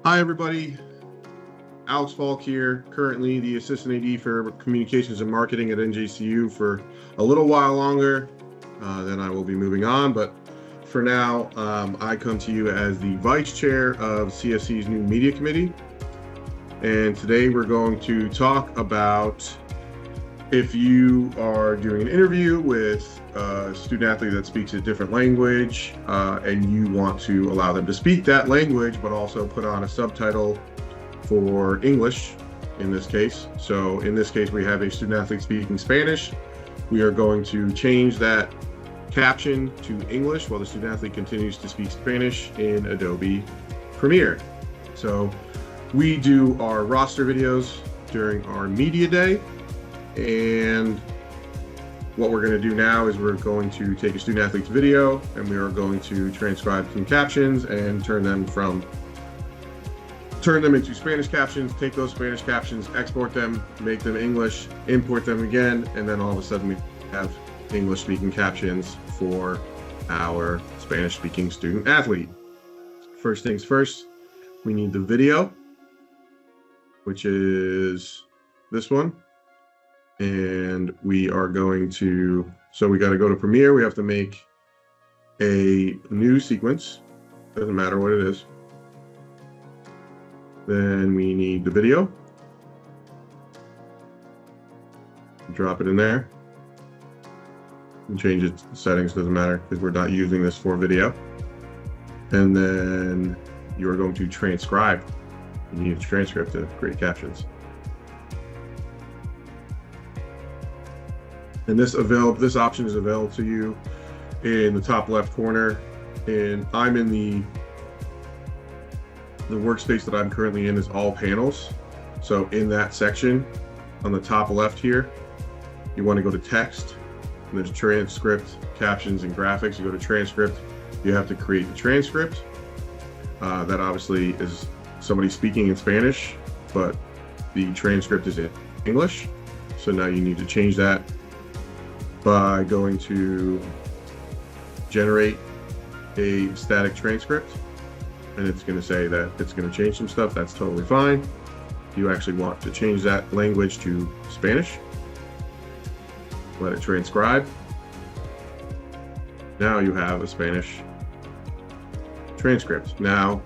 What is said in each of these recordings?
Hi, everybody. Alex Falk here, currently the Assistant AD for Communications and Marketing at NJCU for a little while longer. Then I will be moving on, but for now, I come to you as the Vice Chair of CSC's new Media Committee. And today we're going to talk about if you are doing an interview with a student athlete that speaks a different language and you want to allow them to speak that language, but also put on a subtitle for English in this case. So in this case, we have a student athlete speaking Spanish. We are going to change that caption to English while the student athlete continues to speak Spanish in Adobe Premiere. So we do our roster videos during our media day. And what we're going to do now is we're going to take a student athlete's video and we are going to transcribe some captions and turn them into Spanish captions, take those Spanish captions, export them, make them English, import them again, and then all of a sudden we have English speaking captions for our Spanish speaking student athlete. First things first, we need the video, which is this one. And we are going to, so we got to go to Premiere. We have to make a new sequence. Doesn't matter what it is. Then we need the video. Drop it in there. And change its settings, doesn't matter because we're not using this for video. And then you are going to transcribe. You need a transcript to create captions. And this option is available to you in the top left corner. And I'm in the workspace that I'm currently in is all panels. So in that section on the top left here, you want to go to text, and there's transcript, captions, and graphics. You go to transcript, you have to create the transcript. That obviously is somebody speaking in Spanish, but the transcript is in English. So now you need to change that by going to generate a static transcript, and it's going to say that it's going to change some stuff. That's totally fine. You actually want to change that language to Spanish. Let it transcribe. Now you have a Spanish transcript. Now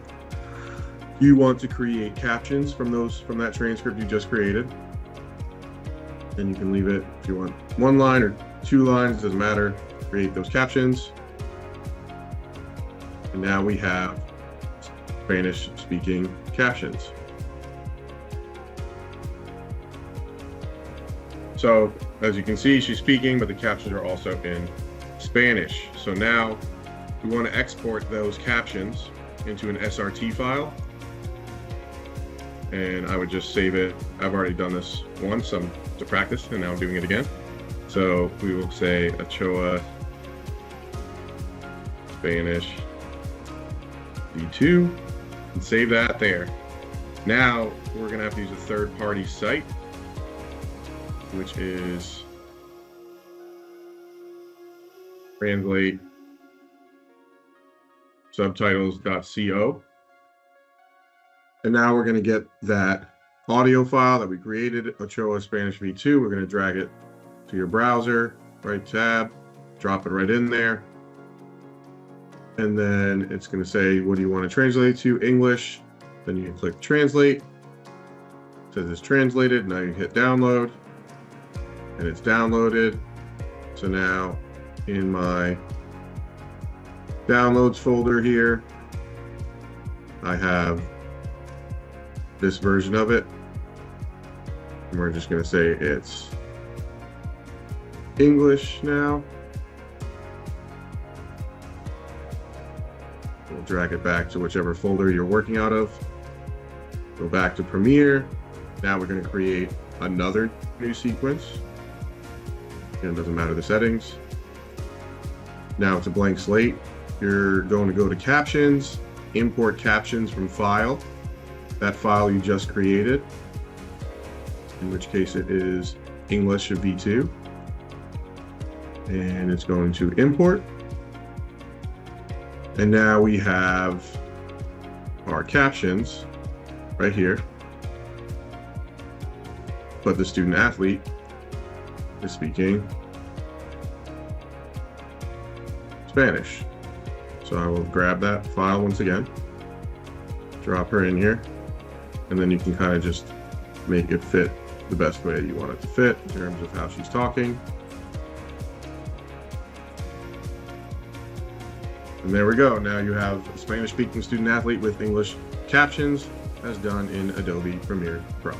you want to create captions from that transcript you just created, and you can leave it if you want one line or 2 lines, doesn't matter. Create those captions. And now we have Spanish speaking captions. So as you can see, she's speaking, but the captions are also in Spanish. So now we want to export those captions into an SRT file. And I would just save it. I've already done this once to practice, and now I'm doing it again. So we will say Ochoa Spanish V2 and save that there. Now we're going to have to use a third-party site, which is translate subtitles.co. And now we're going to get that audio file that we created, Ochoa Spanish V2. We're going to drag it to your browser, right tab, drop it right in there. And then it's going to say, what do you want to translate to? English. Then you can click translate. It says it's translated. Now you hit download and it's downloaded. So now in my downloads folder here, I have this version of it. And we're just going to say it's English now. We'll drag it back to whichever folder you're working out of. Go back to Premiere. Now we're going to create another new sequence. Again, it doesn't matter the settings. Now it's a blank slate. You're going to go to captions, import captions from file. That file you just created, in which case it is English V2. And it's going to import. And now we have our captions right here. But the student athlete is speaking Spanish. So I will grab that file once again, drop her in here, and then you can kind of just make it fit the best way you want it to fit in terms of how she's talking. And there we go. Now you have a Spanish-speaking student athlete with English captions as done in Adobe Premiere Pro.